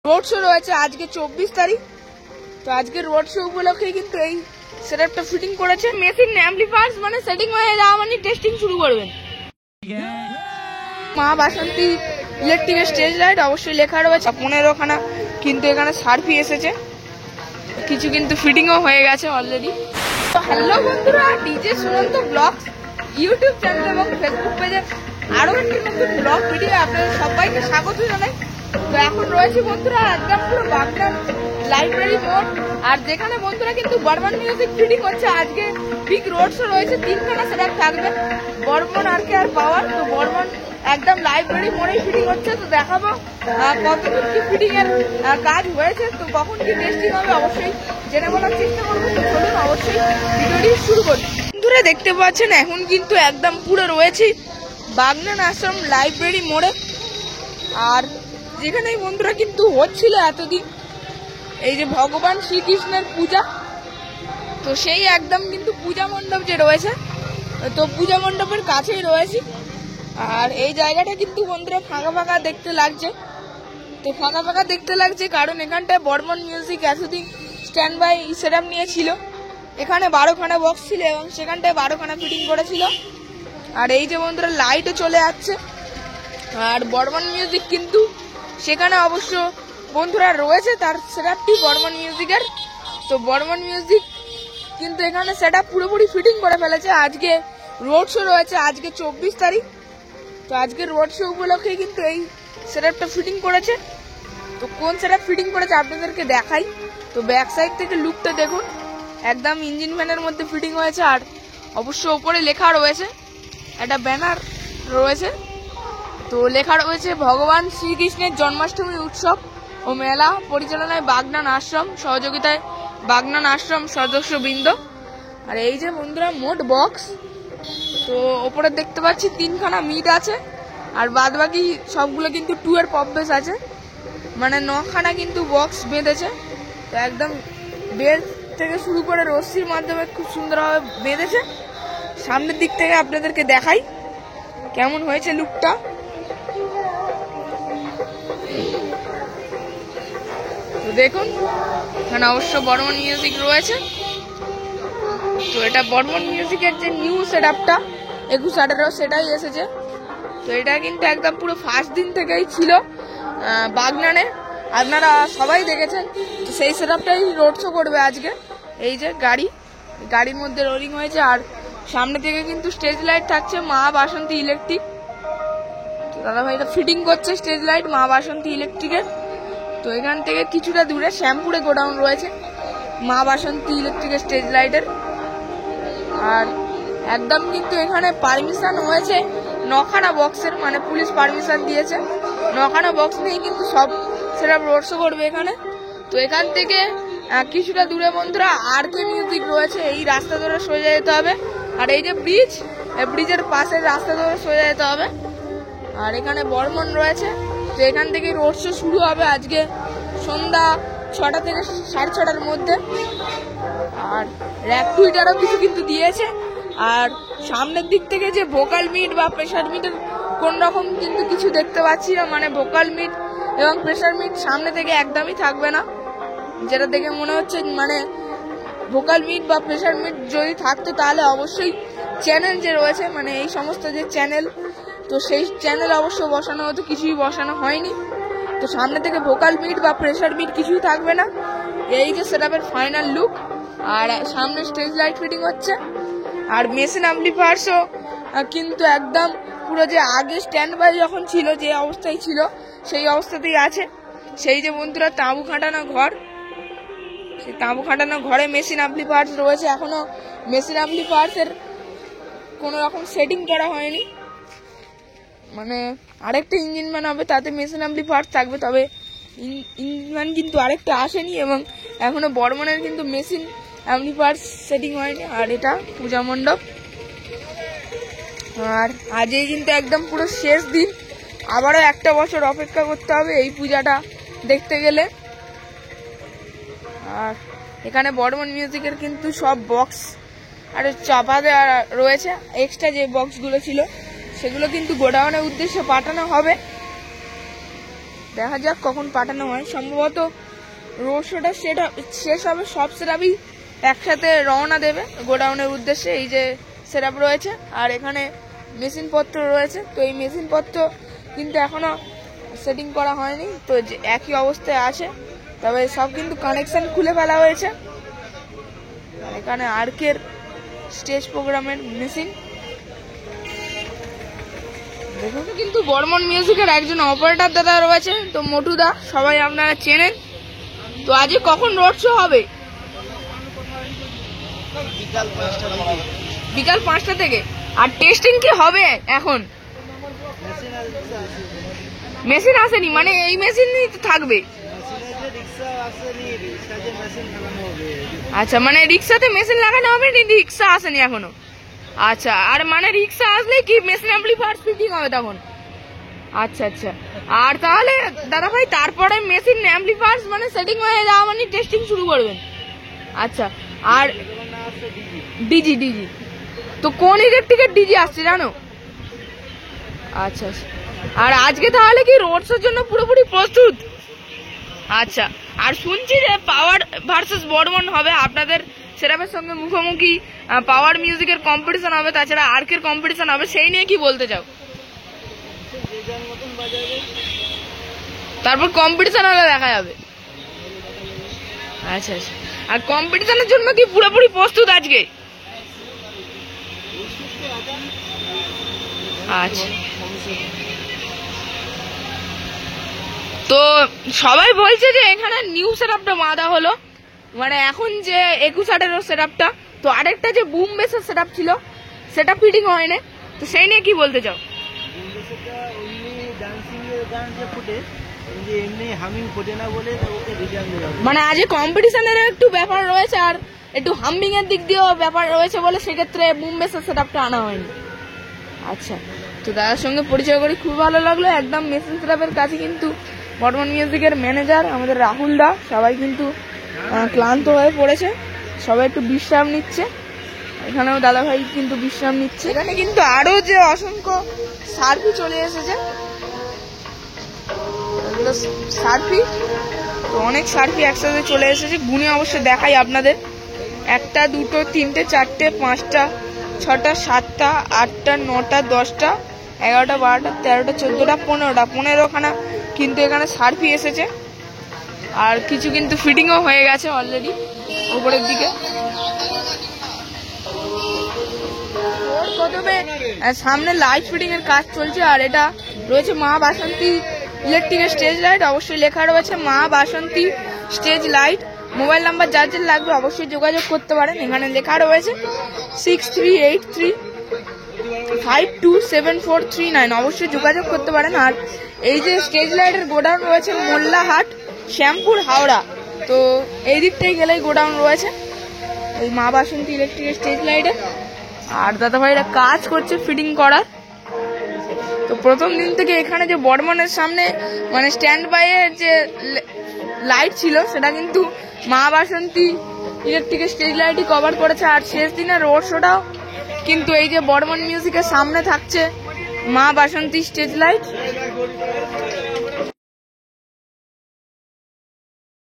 Road show রয়েছে আজকে 24 তারিখ। তো আজকে রোড শো উপলক্ষে কিন্তু এই সেটআপটা ফিটিং করেছে। মেশিন অ্যাম্পলিফায়ার্স মানে সেটিং হয়ে যাওয়া মানে টেস্টিং শুরু করবেন। মা বাসন্তী ইলেকট্রিকের স্টেজ লাইট অবশ্যই লেখা রয়েছে 15খানা, কিন্তু এখানে সার্ভি এসেছে, কিছু কিন্তু ফিটিংও হয়ে গেছে অলরেডি। তো হ্যালো বন্ধুরা, DJ Sumanta blogs YouTube channel এবং ফেসবুক পেজে আরো একটি নতুন ব্লগ ভিডিও আপনাদের সবাইকে স্বাগত জানাই। তো এখন রয়েছে বন্ধুরা একদম পুরো বাগনান লাইব্রেরি মোড়, আর যেখানে বন্ধুরা কিন্তু বর্মন মিউজিক ফিটিং হচ্ছে। আজকে বিগ রোড শো রয়েছে, 3খানা সেটআপ থাকবে, বর্মন আর কে আর পাওয়ার। তো বর্মন একদম লাইব্রেরি মোড়েই ফিটিং হচ্ছে। তো দেখাবো কতদূর কি ফিটিং এর কাজ হয়েছে, তো কখন কি টেস্টিং হবে অবশ্যই জেনে বলার চেষ্টা করবো। তো চলুন অবশ্যই ভিডিওটি শুরু করি। বন্ধুরা দেখতে পাচ্ছেন এখন কিন্তু একদম পুরো রয়েছে বাগনান আশ্রম লাইব্রেরি মোড়ে, আর যেখানে বন্ধুরা কিন্তু হচ্ছিল এতদিন এই যে ভগবান শ্রীকৃষ্ণের পূজা। তো সেই একদম কিন্তু পূজা মণ্ডপ যে রয়েছে, তো পূজা মণ্ডপের কাছেই রয়েছি। আর এই জায়গাটা কিন্তু বন্ধুরা ফাঁকা ফাঁকা দেখতে লাগছে। তো ফাঁকা ফাঁকা দেখতে লাগছে কারণ এখানটায় বর্মন মিউজিক এতদিন স্ট্যান্ড বাই সেটআপ নিয়েছিল। এখানে 12খানা বক্স ছিল এবং সেখানটায় 12খানা ফিটিং করেছিল। আর এই যে বন্ধুরা লাইটও চলে যাচ্ছে, আর বর্মন মিউজিক কিন্তু সেখানে অবশ্য বন্ধুরা রয়েছে তার সেটআপটি বর্মন মিউজিকের। তো বর্মন মিউজিক কিন্তু এখানে সেটআপ পুরোপুরি ফিটিং করে ফেলেছে। আজকে রোড শো রয়েছে আজকে 24 তারিখ। তো আজকে রোড শো উপলক্ষে কিন্তু এই সেটআপটা ফিটিং করেছে। তো কোন সেটআপ ফিটিং করেছে আপনাদেরকে দেখাই। তো ব্যাক সাইড থেকে লুকটা দেখুন, একদম ইঞ্জিন ভ্যানের মধ্যে ফিটিং হয়েছে। আর অবশ্য ওপরে লেখা রয়েছে, একটা ব্যানার রয়েছে, তো লেখা রয়েছে ভগবান শ্রীকৃষ্ণের জন্মাষ্টমী উৎসব ও মেলা পরিচালনায় বাগনান আশ্রম, সহযোগিতায় বাগনান আশ্রম সদস্যবৃন্দ। আর এই যে বন্ধুরা মোট বক্স, তো ওপরে দেখতে পাচ্ছি 3খানা মিট আছে, আর বাদ বাকি সবগুলো কিন্তু 2 এর পপ বেস আছে, মানে 9খানা কিন্তু বক্স বেঁধেছে। তো একদম বেল থেকে শুরু করে রশ্মির মাধ্যমে খুব সুন্দরভাবে বেঁধেছে। সামনের দিক থেকে আপনাদেরকে দেখাই কেমন হয়েছে লুকটা। তো দেখুন এখানে অবশ্য বর্মন মিউজিক রয়েছে। তো এটা বর্মন মিউজিকের যে নিউ সেটআপটা 21-18 সেটাই এসেছে। তো এটা কিন্তু একদম পুরো ফার্স্ট দিন থেকেই ছিল বাগনানে, আপনারা সবাই দেখেছেন। তো সেই সেটআপটাই রোড শো করবে আজকে। এই যে গাড়ির মধ্যে রোলিং হয়েছে, আর সামনে থেকে কিন্তু স্টেজ লাইট থাকছে মা বাসন্তী ইলেকট্রিক। দাদা ভাইটা ফিটিং করছে স্টেজ লাইট মা বাসন্তী ইলেকট্রিকের। তো এখান থেকে কিছুটা দূরে শ্যামপুরে গোডাউন রয়েছে মা বাসন্তী ইলেকট্রিকের স্টেজ লাইটের। আর একদম কিন্তু এখানে পারমিশন হয়েছে 9খানা বক্সের, মানে পুলিশ পারমিশন দিয়েছে 9খানা বক্স নিয়ে কিন্তু সব সেটা রোড শো করবে এখানে। তো এখান থেকে কিছুটা দূরে বন্ধুরা আর কে মিউজিক রয়েছে, এই রাস্তা ধরে সোজা যেতে হবে। আর এই যে ব্রিজের পাশের রাস্তা ধরে সোজা যেতে হবে। আর এখানে বর্মন রয়েছে। তো এখান থেকে রোড শো শুরু হবে আজকে সন্ধ্যা 6টা থেকে 6:30টার মধ্যে। আর র্যাপ টুইটারও কিছু কিন্তু দিয়েছে। আর সামনের দিক থেকে যে ভোকাল মিট বা প্রেশার মিটের কোন রকম কিন্তু কিছু দেখতে পাচ্ছি না, মানে ভোকাল মিট এবং প্রেশার মিট সামনে থেকে একদমই থাকবে না, যেটা দেখে মনে হচ্ছে। মানে ভোকাল মিট বা প্রেশার মিট যদি থাকতো তাহলে অবশ্যই চ্যানেল যে রয়েছে, মানে এই সমস্ত যে চ্যানেল, তো সেই চ্যানেল অবশ্য বসানো হতো, কিছুই বসানো হয়নি। তো সামনে থেকে ভোকাল মিট বা প্রেশার মিট কিছুই থাকবে না। এই যে সেটআপের ফাইনাল লুক। আর সামনে স্টেজ লাইট ফিটিং হচ্ছে। আর মেশিন অ্যাম্পলিফায়ার্সও কিন্তু একদম পুরো যে আগে স্ট্যান্ড বাই যখন ছিল যে অবস্থায় ছিল সেই অবস্থাতেই আছে। সেই যে বন্ধুরা তাঁবু খাটানো ঘর, সেই তাঁবু খাটানো ঘরে মেশিন অ্যাম্পলিফায়ার্স রয়েছে। এখনো মেশিন অ্যাম্পলিফায়ার্সের কোনো রকম সেটিং করা হয়নি, মানে আরেকটা ইঞ্জিন ম্যান হবে, তাতে মেশিন অ্যাম্পলিফায়ার্স থাকবে। তবে ইঞ্জিন ম্যান কিন্তু আরেকটা আসেনি এবং এখনো বর্মনের কিন্তু মেশিন অ্যাম্পলিফায়ার্স সেটিং হয়নি। আর এটা পূজা মণ্ডপ। আর আজই কিন্তু একদম পুরো শেষ দিন, আবারও 1টা বছর অপেক্ষা করতে হবে এই পূজাটা দেখতে গেলে। আর এখানে বর্মন মিউজিকের কিন্তু সব বক্স আর চাপা দেওয়া রয়েছে, এক্সট্রা যে বক্সগুলো ছিল সেগুলো কিন্তু গোডাউনের উদ্দেশ্যে পাঠানো হবে। দেখা যাক কখন পাঠানো হয়। সম্ভবত রোড শোটা শেষ হবে, সব সেটআপই একসাথে রওনা দেবে গোডাউনের উদ্দেশ্যে। এই যে সেটআপ রয়েছে আর এখানে মেশিন পত্র রয়েছে। তো এই মেশিন পত্র কিন্তু এখনো সেটিং করা হয়নি, তো একই অবস্থায় আছে, তবে সব কিন্তু কানেকশন খুলে ফেলা হয়েছে। এখানে আর্কের স্টেজ প্রোগ্রামের মেশিন দেখুন, কিন্তু বর্মন মিউজিকের একজন অপারেটর দাদা রয়েছে, তো মোটুদা, সবাই আপনারা চেনেন। তো আজকে কখন রোড শো হবে? বিকাল 5টা থেকে। আর টেস্টিং কি হবে এখন? মেশিন আসেনি, মানে এই মেশিনই তো থাকবে। আচ্ছা, মানে রিক্সাতে মেশিন লাগানো হবে, রিক্সা আসেনি এখনো। আচ্ছা, আর মানে রিক্সা আসলে কি মেশিন অ্যাম্পলিফায়ার ফিটিং হবে তখন? আচ্ছা আচ্ছা। আর তাহলে দাদা ভাই তারপরে মেশিন অ্যাম্পলিফায়ার মানে সেটিং হয়ে যাওয়া মানে টেস্টিং শুরু করবেন? আচ্ছা। আর ডিজি তো কোন ইলেকট্রিকের ডিজি আসছে জানো? আচ্ছা। আর আজকে তাহলে কি রোড শোর জন্য পুরোপুরি প্রস্তুত? আচ্ছা। আর শুনছি যে পাওয়ার ভার্সেস বর্মন হবে, আপনাদের সেটআপের সঙ্গে মুখোমুখি পাওয়ার মিউজিকের কম্পিটিশন হবে, তাছাড়া আর্কের কম্পিটিশন হবে, সেই নিয়ে কি বলতে চাও? তারপর কম্পিটিশন হলে দেখা যাবে। আচ্ছা। আর কম্পিটিশনের জন্য কি পুরোপুরি প্রস্তুত আজকে? আচ্ছা। তো সবাই বলছে যে এখানে নিউ সেটআপটা বাঁধা হলো, মানে এখন যে 21-18 সেটআপটা, তো আরেকটা যে বুম বেসের সেটআপ ছিল সেটা ফিটিং হয়নি, তো সেই নিয়ে কি বলতে চাও? মানে আজ কম্পিটিশনের একটু ব্যাপার রয়েছে আর একটু হামিং এর দিক দিয়েও ব্যাপার রয়েছে বলে সেক্ষেত্রে বুম বেসের সেটআপটা আনা হয়নি। আচ্ছা, তো দাদার সঙ্গে পরিচয় করে খুব ভালো লাগলো। একদম মেশিন সেটআপের কাছে কিন্তু বর্মন মিউজিকের ম্যানেজার আমাদের রাহুল দা, সবাই কিন্তু ক্লান্ত হয়ে পড়েছে, সবাই একটু বিশ্রাম নিচ্ছে। এখানেও দাদা ভাই কিন্তু বিশ্রাম নিচ্ছে। এখানে কিন্তু আরো যে অসংখ্য সার্ফি চলে এসেছে, সার্ফি, তো অনেক সার্ফি একসাথে চলে এসেছে। গুনে অবশ্যই দেখাই আপনাদের, 1টা 2টো 3টে 4টে 5টা 6টা 7টা 8টা 9টা 10টা 11টা 12টা 13টা 14টা 15খানা কিন্তু এখানে সার্ফি এসেছে। আর কিছু কিন্তু ফিটিংও হয়ে গেছে অলরেডি উপরের দিকে। প্রথমে সামনে লাইট ফিটিং এর কাজ চলছে, আর এটা রয়েছে মা বাসন্তী ইলেকট্রিকের স্টেজ লাইট, অবশ্যই লেখা রয়েছে মা বাসন্তী স্টেজ লাইট। মোবাইল নাম্বার যার যার লাগবে অবশ্যই যোগাযোগ করতে পারেন, এখানে লেখা রয়েছে 6383527439, অবশ্যই যোগাযোগ করতে পারেন। আর এই যে স্টেজ লাইটের গোডাউন রয়েছে মোল্লাহাট, শ্যামপুর, হাওড়া, তো এই দিকটাই গেলেই গোডাউন রয়েছে এই মা বাসন্তী ইলেকট্রিকের স্টেজ লাইটে। আর দাদা ভাইরা কাজ করছে ফিটিং করার। তো প্রথম দিন থেকে এখানে যে বর্মনের সামনে মানে স্ট্যান্ড বাই এর যে লাইট ছিল সেটা কিন্তু মা বাসন্তী ইলেকট্রিকের স্টেজ লাইটই কভার করেছে। আর শেষ দিনের রোড শোটাও কিন্তু এই যে বর্মন মিউজিকের সামনে থাকছে মা বাসন্তী স্টেজ লাইট।